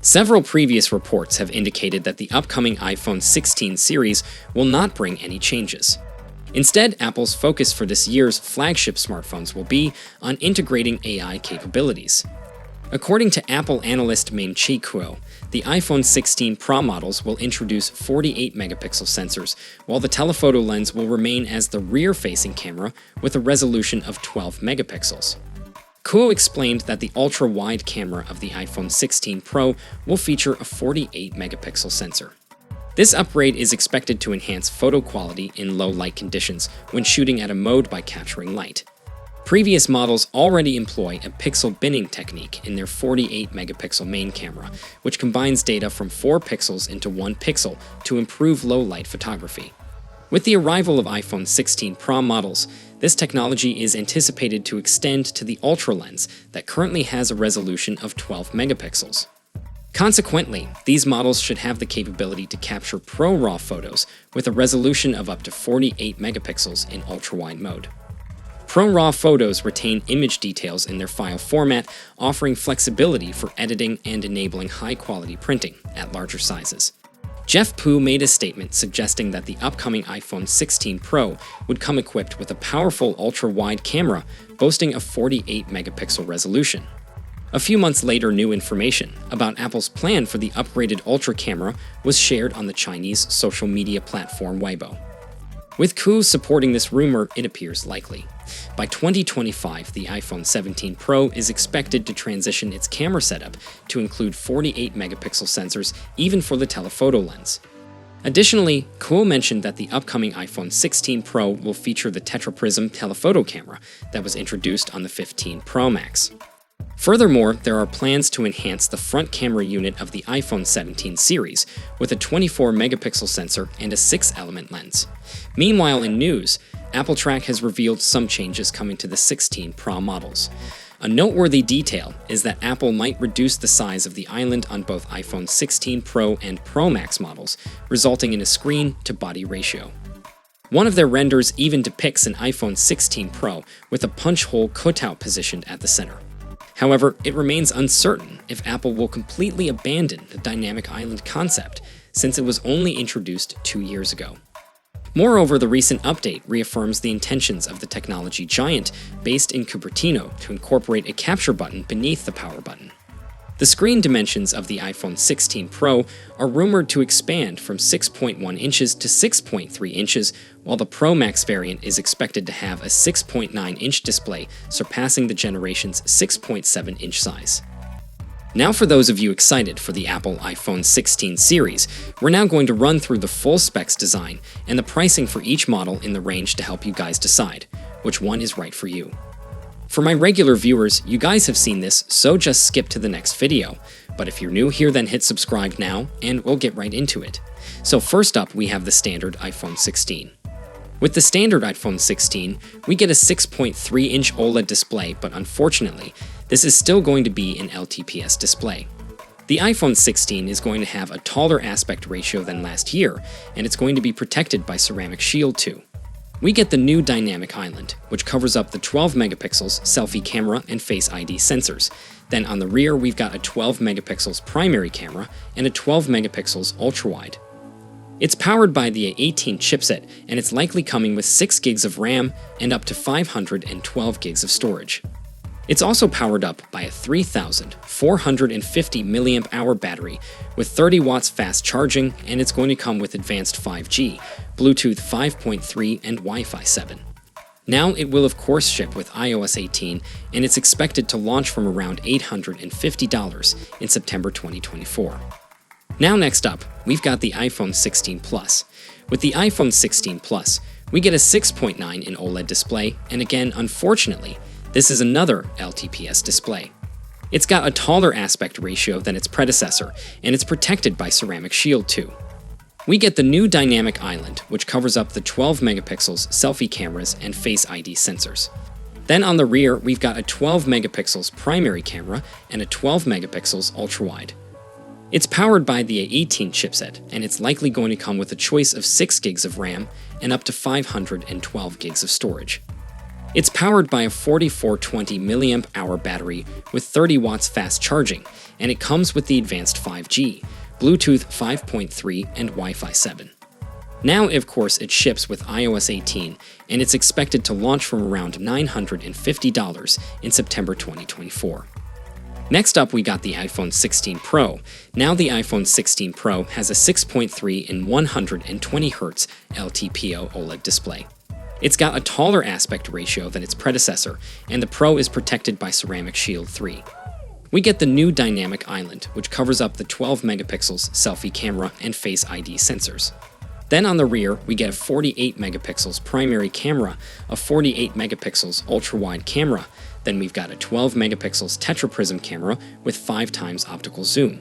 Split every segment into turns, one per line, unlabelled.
Several previous reports have indicated that the upcoming iPhone 16 series will not bring any changes. Instead, Apple's focus for this year's flagship smartphones will be on integrating AI capabilities. According to Apple analyst Ming-Chi Kuo, the iPhone 16 Pro models will introduce 48-megapixel sensors, while the telephoto lens will remain as the rear-facing camera with a resolution of 12 megapixels. Kuo explained that the ultra-wide camera of the iPhone 16 Pro will feature a 48-megapixel sensor. This upgrade is expected to enhance photo quality in low-light conditions when shooting at a mode by capturing light. Previous models already employ a pixel binning technique in their 48-megapixel main camera, which combines data from 4 pixels into 1 pixel to improve low-light photography. With the arrival of iPhone 16 Pro models, this technology is anticipated to extend to the Ultra lens that currently has a resolution of 12 megapixels. Consequently, these models should have the capability to capture ProRAW photos with a resolution of up to 48 megapixels in ultra-wide mode. ProRAW photos retain image details in their file format, offering flexibility for editing and enabling high-quality printing at larger sizes. Jeff Pu made a statement suggesting that the upcoming iPhone 16 Pro would come equipped with a powerful ultra-wide camera boasting a 48-megapixel resolution. A few months later, new information about Apple's plan for the upgraded Ultra camera was shared on the Chinese social media platform Weibo. With Ku supporting this rumor, it appears likely. By 2025, the iPhone 17 Pro is expected to transition its camera setup to include 48-megapixel sensors even for the telephoto lens. Additionally, Kuo mentioned that the upcoming iPhone 16 Pro will feature the tetraprism telephoto camera that was introduced on the 15 Pro Max. Furthermore, there are plans to enhance the front camera unit of the iPhone 17 series with a 24-megapixel sensor and a 6-element lens. Meanwhile, in news, Apple Track has revealed some changes coming to the 16 Pro models. A noteworthy detail is that Apple might reduce the size of the island on both iPhone 16 Pro and Pro Max models, resulting in a screen-to-body ratio. One of their renders even depicts an iPhone 16 Pro with a punch hole cutout positioned at the center. However, it remains uncertain if Apple will completely abandon the dynamic island concept, since it was only introduced 2 years ago. Moreover, the recent update reaffirms the intentions of the technology giant based in Cupertino to incorporate a capture button beneath the power button. The screen dimensions of the iPhone 16 Pro are rumored to expand from 6.1 inches to 6.3 inches, while the Pro Max variant is expected to have a 6.9-inch display, surpassing the generation's 6.7-inch size. Now for those of you excited for the Apple iPhone 16 series, we're now going to run through the full specs design and the pricing for each model in the range to help you guys decide which one is right for you. For my regular viewers, you guys have seen this, so just skip to the next video. But if you're new here, then hit subscribe now, and we'll get right into it. So first up, we have the standard iPhone 16. With the standard iPhone 16, we get a 6.3-inch OLED display, but unfortunately, this is still going to be an LTPS display. The iPhone 16 is going to have a taller aspect ratio than last year, and it's going to be protected by Ceramic Shield too. We get the new Dynamic Island, which covers up the 12 megapixels selfie camera and Face ID sensors. Then on the rear, we've got a 12 megapixels primary camera and a 12 megapixels ultra-wide. It's powered by the A18 chipset, and it's likely coming with 6 gigs of RAM and up to 512 gigs of storage. It's also powered up by a 3,450 mAh battery with 30 watts fast charging, and it's going to come with advanced 5G, Bluetooth 5.3, and Wi-Fi 7. Now it will of course ship with iOS 18, and it's expected to launch from around $850 in September 2024. Now next up, we've got the iPhone 16 Plus. With the iPhone 16 Plus, we get a 6.9 in OLED display, and again, unfortunately, this is another LTPS display. It's got a taller aspect ratio than its predecessor, and it's protected by Ceramic Shield too. We get the new Dynamic Island, which covers up the 12 megapixels selfie cameras and Face ID sensors. Then on the rear, we've got a 12 megapixels primary camera and a 12 megapixels ultra-wide. It's powered by the A18 chipset, and it's likely going to come with a choice of 6 gigs of RAM and up to 512 gigs of storage. It's powered by a 4420 mAh battery with 30 watts fast charging, and it comes with the advanced 5G, Bluetooth 5.3, and Wi-Fi 7. Now, of course, it ships with iOS 18, and it's expected to launch from around $950 in September 2024. Next up, we got the iPhone 16 Pro. Now the iPhone 16 Pro has a 6.3 in 120Hz LTPO OLED display. It's got a taller aspect ratio than its predecessor, and the Pro is protected by Ceramic Shield 3. We get the new Dynamic Island, which covers up the 12 megapixels selfie camera and Face ID sensors. Then on the rear, we get a 48 megapixels primary camera, a 48 megapixels ultra-wide camera, then we've got a 12 megapixels tetraprism camera with 5 times optical zoom.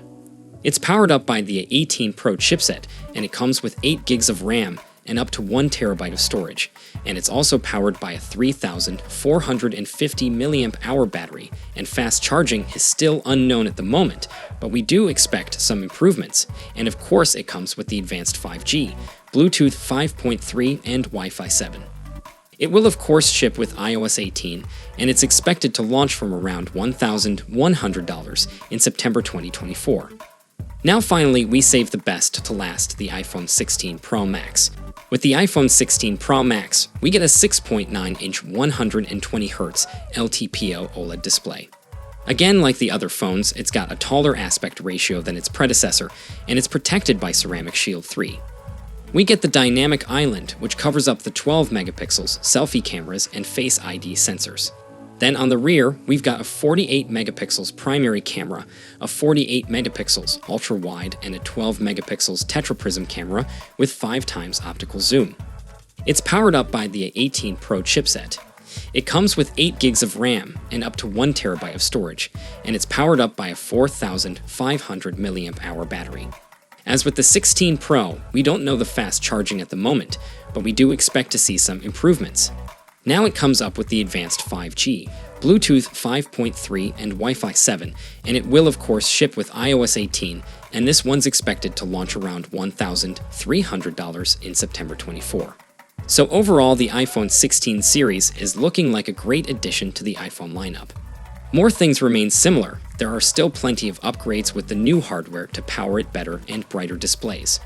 It's powered up by the 18 Pro chipset, and it comes with 8 gigs of RAM and up to 1 terabyte of storage, and it's also powered by a 3,450 mAh battery, and fast charging is still unknown at the moment, but we do expect some improvements, and of course it comes with the advanced 5G, Bluetooth 5.3, and Wi-Fi 7. It will of course ship with iOS 18, and it's expected to launch from around $1,100 in September 2024. Now finally, we saved the best to last, the iPhone 16 Pro Max. With the iPhone 16 Pro Max, we get a 6.9-inch 120Hz LTPO OLED display. Again, like the other phones, it's got a taller aspect ratio than its predecessor, and it's protected by Ceramic Shield 3. We get the Dynamic Island, which covers up the 12 megapixels selfie cameras and Face ID sensors. Then on the rear, we've got a 48 megapixels primary camera, a 48 megapixels ultra-wide, and a 12 megapixels tetraprism camera with 5 times optical zoom. It's powered up by the 18 Pro chipset. It comes with 8 gigs of RAM and up to 1 terabyte of storage, and it's powered up by a 4,500 mAh battery. As with the 16 Pro, we don't know the fast charging at the moment, but we do expect to see some improvements. Now it comes up with the advanced 5G, Bluetooth 5.3, and Wi-Fi 7, and it will of course ship with iOS 18, and this one's expected to launch around $1,300 in September 24. So overall, the iPhone 16 series is looking like a great addition to the iPhone lineup. More things remain similar. There are still plenty of upgrades with the new hardware to power it better and brighter displays.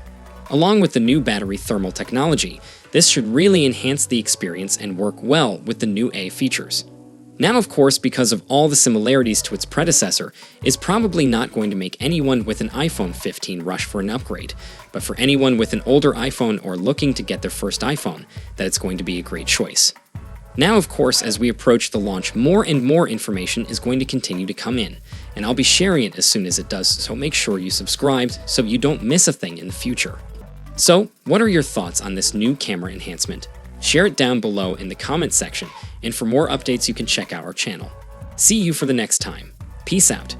Along with the new battery thermal technology, this should really enhance the experience and work well with the new A features. Now, of course, because of all the similarities to its predecessor, it's probably not going to make anyone with an iPhone 15 rush for an upgrade, but for anyone with an older iPhone or looking to get their first iPhone, that it's going to be a great choice. Now, of course, as we approach the launch, more and more information is going to continue to come in, and I'll be sharing it as soon as it does, so make sure you subscribe so you don't miss a thing in the future. So, what are your thoughts on this new camera enhancement? Share it down below in the comments section, and for more updates you can check out our channel. See you for the next time. Peace out.